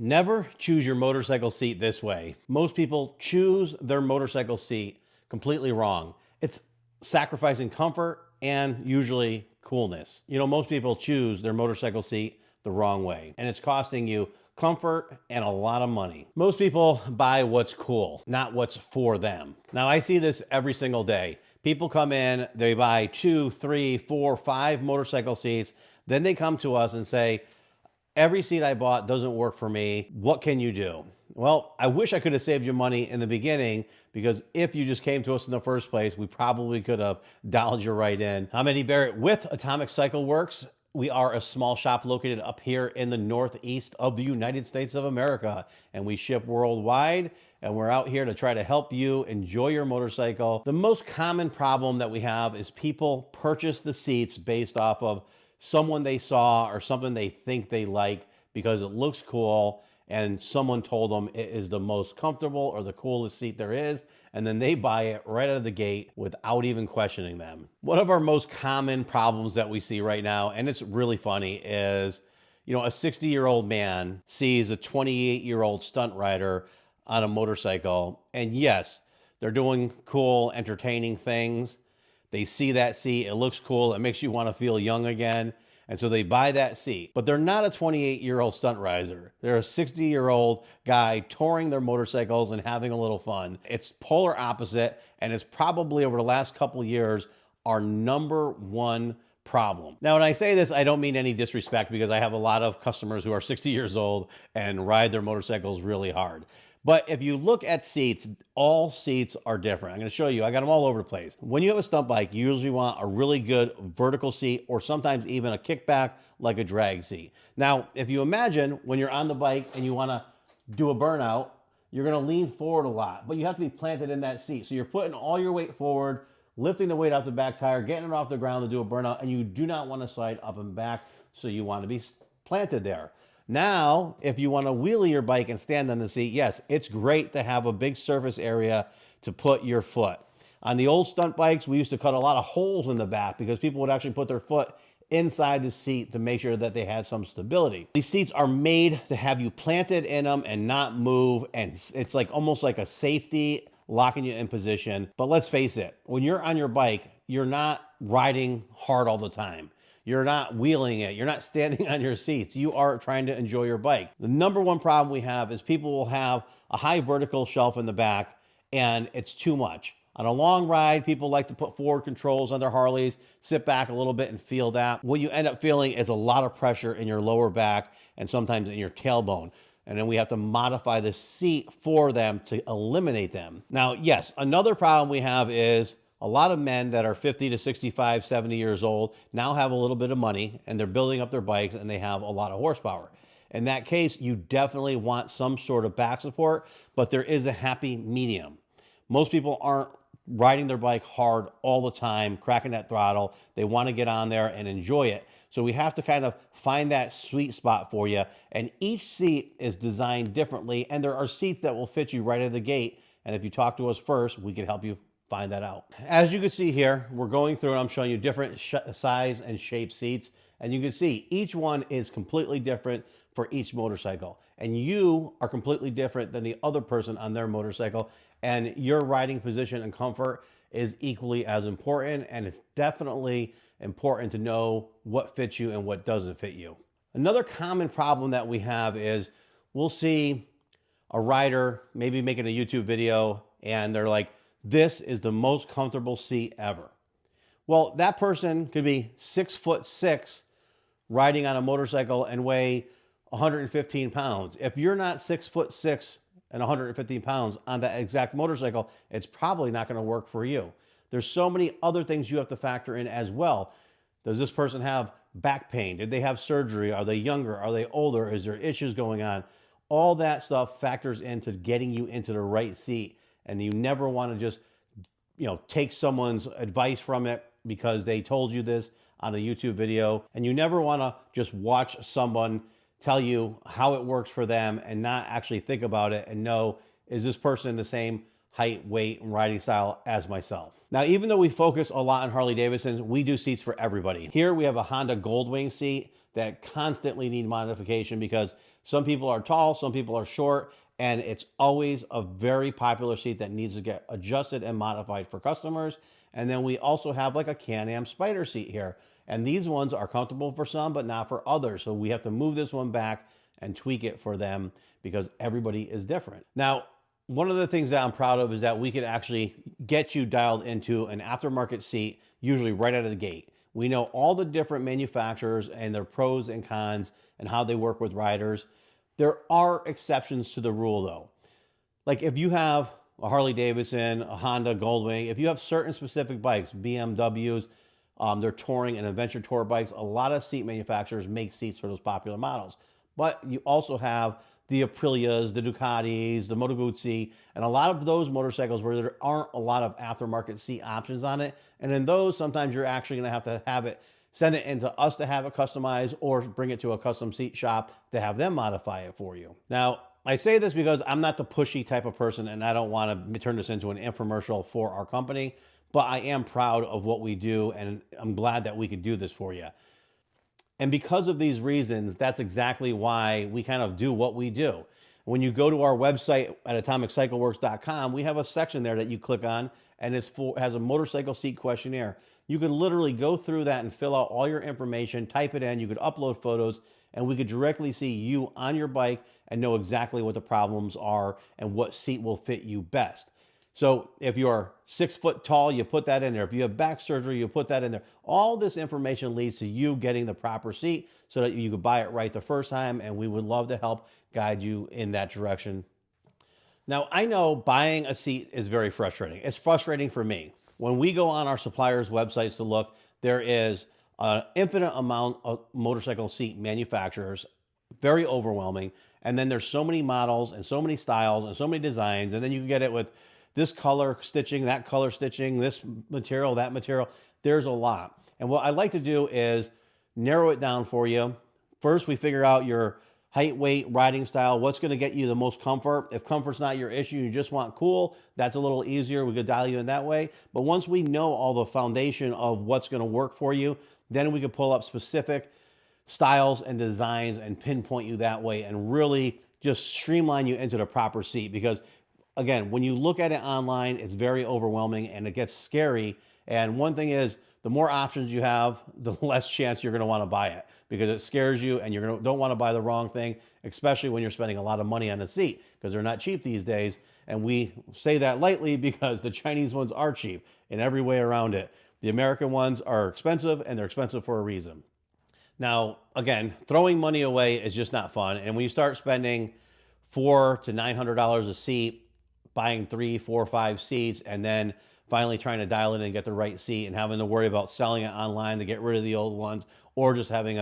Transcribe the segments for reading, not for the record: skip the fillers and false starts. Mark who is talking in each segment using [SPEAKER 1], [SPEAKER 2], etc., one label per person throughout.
[SPEAKER 1] Never choose your motorcycle seat this way. Most people choose their motorcycle seat completely wrong. It's sacrificing comfort and usually coolness. You know, most people choose their motorcycle seat the wrong way, and it's costing you comfort and a lot of money. Most people buy what's cool, not what's for them. Now, I see this every single day. People come in, they buy 2, 3, 4, 5 motorcycle seats. Then they come to us and say, every seat I bought doesn't work for me. What can you do? Well, I wish I could have saved you money in the beginning, because if you just came to us in the first place, we probably could have dialed you right in. I'm Eddie Barrett with Atomic Cycle Works. We are a small shop located up here in the northeast of the United States of America, and we ship worldwide, and we're out here to try to help you enjoy your motorcycle. The most common problem that we have is people purchase the seats based off of someone they saw or something they think they like because it looks cool, and someone told them it is the most comfortable or the coolest seat there is, and then they buy it right out of the gate without even questioning them. One of our most common problems that we see right now, and it's really funny, is, you know, a 60-year-old man sees a 28-year-old stunt rider on a motorcycle, and yes, they're doing cool, entertaining things. They see that seat, it looks cool, it makes you want to feel young again, and so they buy that seat. But they're not a 28-year-old stunt rider. They're a 60-year-old guy touring their motorcycles and having a little fun. It's polar opposite, and it's probably over the last couple of years our #1 problem. Now, when I say this, I don't mean any disrespect, because I have a lot of customers who are 60 years old and ride their motorcycles really hard. But if you look at seats, all seats are different. I'm going to show you. I got them all over the place. When you have a stunt bike, you usually want a really good vertical seat, or sometimes even a kickback like a drag seat. Now, if you imagine when you're on the bike and you want to do a burnout, you're going to lean forward a lot, but you have to be planted in that seat. So you're putting all your weight forward, lifting the weight off the back tire, getting it off the ground to do a burnout, and you do not want to slide up and back, so you want to be planted there. Now, if you want to wheelie your bike and stand on the seat, yes, it's great to have a big surface area to put your foot. On the old stunt bikes, we used to cut a lot of holes in the back because people would actually put their foot inside the seat to make sure that they had some stability. These seats are made to have you planted in them and not move, and it's like almost like a safety, locking you in position. But let's face it, when you're on your bike, you're not riding hard all the time. You're not wheeling it. You're not standing on your seats. You are trying to enjoy your bike. The #1 problem we have is people will have a high vertical shelf in the back, and it's too much. On a long ride, people like to put forward controls on their Harleys, sit back a little bit and feel that. What you end up feeling is a lot of pressure in your lower back and sometimes in your tailbone. And then we have to modify the seat for them to eliminate them. Now, yes, another problem we have is a lot of men that are 50 to 65, 70 years old now have a little bit of money, and they're building up their bikes, and they have a lot of horsepower. In that case, you definitely want some sort of back support, but there is a happy medium. Most people aren't riding their bike hard all the time, cracking that throttle. They want to get on there and enjoy it. So we have to kind of find that sweet spot for you. And each seat is designed differently, and there are seats that will fit you right out of the gate. And if you talk to us first, we can help you find that out. As you can see here, we're going through and I'm showing you different size and shape seats. And you can see each one is completely different for each motorcycle. And you are completely different than the other person on their motorcycle. And your riding position and comfort is equally as important. And it's definitely important to know what fits you and what doesn't fit you. Another common problem that we have is we'll see a rider maybe making a YouTube video and they're like, this is the most comfortable seat ever. Well, that person could be 6'6", riding on a motorcycle and weigh 115 pounds. If you're not 6'6" and 115 pounds on that exact motorcycle, it's probably not going to work for you. There's so many other things you have to factor in as well. Does this person have back pain? Did they have surgery? Are they younger? Are they older? Is there issues going on? All that stuff factors into getting you into the right seat. And you never want to just, take someone's advice from it because they told you this on a YouTube video. And you never want to just watch someone tell you how it works for them and not actually think about it and know, is this person the same height, weight, and riding style as myself? Now, even though we focus a lot on Harley Davidsons, we do seats for everybody. Here we have a Honda Goldwing seat that constantly need modification because Some people are tall, some people are short, and it's always a very popular seat that needs to get adjusted and modified for customers. And then we also have like a Can-Am Spider seat here. And these ones are comfortable for some, but not for others. So we have to move this one back and tweak it for them because everybody is different. Now, one of the things that I'm proud of is that we can actually get you dialed into an aftermarket seat, usually right out of the gate. We know all the different manufacturers and their pros and cons and how they work with riders. There are exceptions to the rule though. Like if you have a Harley Davidson, a Honda Goldwing, if you have certain specific bikes, BMWs, they're touring and adventure tour bikes, a lot of seat manufacturers make seats for those popular models. But you also have the Aprilias, the Ducatis, the Moto Guzzi, and a lot of those motorcycles where there aren't a lot of aftermarket seat options on it. And in those, sometimes you're actually gonna have it, send it into us to have it customized or bring it to a custom seat shop to have them modify it for you. Now, I say this because I'm not the pushy type of person and I don't wanna turn this into an infomercial for our company, but I am proud of what we do and I'm glad that we could do this for you. And because of these reasons, that's exactly why we kind of do what we do. When you go to our website at atomiccycleworks.com, we have a section there that you click on and has a motorcycle seat questionnaire. You could literally go through that and fill out all your information, type it in, you could upload photos, and we could directly see you on your bike and know exactly what the problems are and what seat will fit you best. So if you're 6 foot tall, you put that in there. If you have back surgery, you put that in there. All this information leads to you getting the proper seat so that you could buy it right the first time, and we would love to help guide you in that direction. Now, I know buying a seat is very frustrating. It's frustrating for me. When we go on our suppliers' websites to look, there is an infinite amount of motorcycle seat manufacturers, very overwhelming. And then there's so many models and so many styles and so many designs, and then you can get it with this color stitching, that color stitching, this material, that material. There's a lot. And what I like to do is narrow it down for you. First, we figure out your height, weight, riding style, what's going to get you the most comfort. If comfort's not your issue, you just want cool, that's a little easier. We could dial you in that way. But once we know all the foundation of what's going to work for you, then we could pull up specific styles and designs and pinpoint you that way and really just streamline you into the proper seat. Because again, when you look at it online, it's very overwhelming and it gets scary. And one thing is, the more options you have, the less chance you're going to want to buy it because it scares you and don't want to buy the wrong thing, especially when you're spending a lot of money on a seat because they're not cheap these days. And we say that lightly because the Chinese ones are cheap in every way around it. The American ones are expensive and they're expensive for a reason. Now, again, throwing money away is just not fun. And when you start spending $400 to $900 a seat, buying 3, 4, 5 seats, and then finally trying to dial in and get the right seat and having to worry about selling it online to get rid of the old ones or just having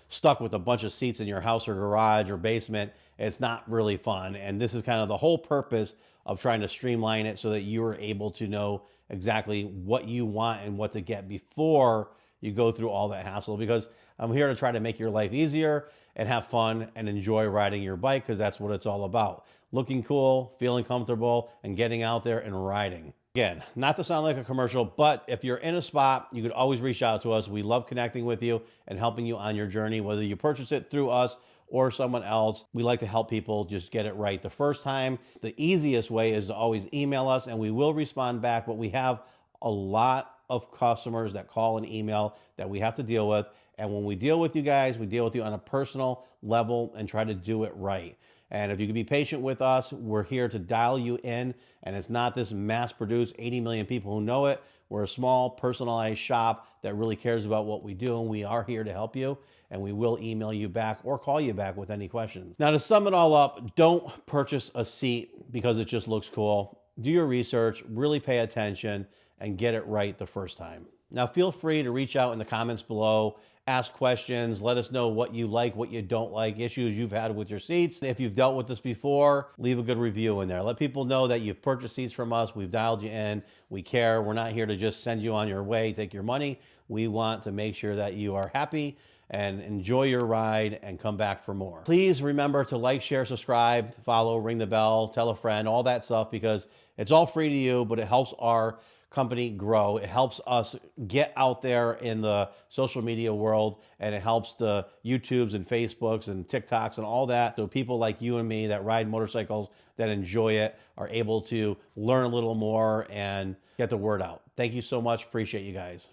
[SPEAKER 1] stuck with a bunch of seats in your house or garage or basement, it's not really fun. And this is kind of the whole purpose of trying to streamline it so that you are able to know exactly what you want and what to get before you go through all that hassle, because I'm here to try to make your life easier and have fun and enjoy riding your bike, because that's what it's all about. Looking cool, feeling comfortable, and getting out there and riding. Again, not to sound like a commercial, but if you're in a spot, you could always reach out to us. We love connecting with you and helping you on your journey, whether you purchase it through us or someone else. We like to help people just get it right the first time. The easiest way is to always email us and we will respond back, but we have a lot of customers that call and email that we have to deal with. And when we deal with you guys, we deal with you on a personal level and try to do it right. And if you can be patient with us, we're here to dial you in. And it's not this mass-produced 80 million people who know it. We're a small, personalized shop that really cares about what we do. And we are here to help you. And we will email you back or call you back with any questions. Now, to sum it all up, don't purchase a seat because it just looks cool. Do your research, really pay attention, and get it right the first time. Now, feel free to reach out in the comments below, ask questions, let us know what you like, what you don't like, issues you've had with your seats. If you've dealt with this before, leave a good review in there. Let people know that you've purchased seats from us, we've dialed you in, we care. We're not here to just send you on your way, take your money. We want to make sure that you are happy and enjoy your ride and come back for more. Please remember to like, share, subscribe, follow, ring the bell, tell a friend, all that stuff, because it's all free to you, but it helps our company grow. It helps us get out there in the social media world, and it helps the YouTubes and Facebooks and TikToks and all that. So people like you and me that ride motorcycles, that enjoy it, are able to learn a little more and get the word out. Thank you so much. Appreciate you guys.